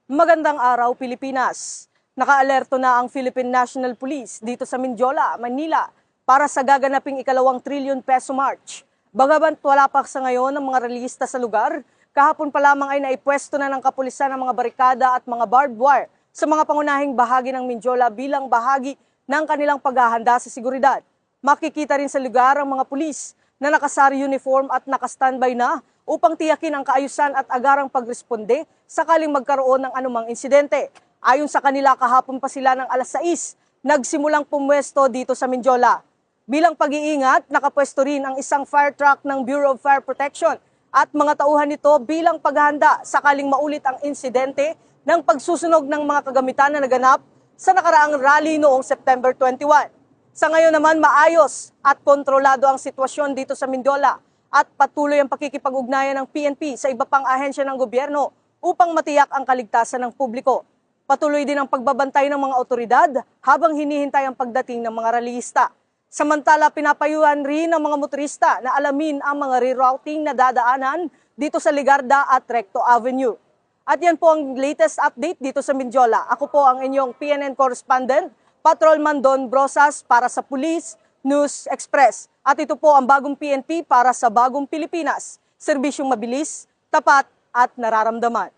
Magandang araw, Pilipinas. Nakaalerto na ang Philippine National Police dito sa Mindiola, Manila para sa gaganaping ika-2 trilyon peso march. Bagamat wala pa sa ngayon ang mga relista sa lugar, kahapon pa lamang ay naipwesto na ng kapulisan ang mga barikada at mga barbed wire sa mga pangunahing bahagi ng Mindiola bilang bahagi ng kanilang paghahanda sa seguridad. Makikita rin sa lugar ang mga pulis na nakasari uniform at nakastandby na upang tiyakin ang kaayusan at agarang pagresponde sakaling magkaroon ng anumang insidente. Ayon sa kanila, kahapon pa sila ng alas 6, nagsimulang pumwesto dito sa Mindiola. Bilang pag-iingat, nakapwesto rin ang isang fire truck ng Bureau of Fire Protection at mga tauhan nito bilang paghahanda sakaling maulit ang insidente ng pagsusunog ng mga kagamitan na naganap sa nakaraang rally noong September 21. Sa ngayon naman, maayos at kontrolado ang sitwasyon dito sa Mindiola at patuloy ang pakikipag-ugnayan ng PNP sa iba pang ahensya ng gobyerno upang matiyak ang kaligtasan ng publiko. Patuloy din ang pagbabantay ng mga otoridad habang hinihintay ang pagdating ng mga rallyista. Samantala, pinapayuhan rin ng mga motorista na alamin ang mga rerouting na dadaanan dito sa Ligarda at Recto Avenue. At yan po ang latest update dito sa Mindiola. Ako po ang inyong PNN correspondent, Patrolman Don Brosas para sa Police News Express. At ito po ang bagong PNP para sa bagong Pilipinas. Serbisyong mabilis, tapat at nararamdaman.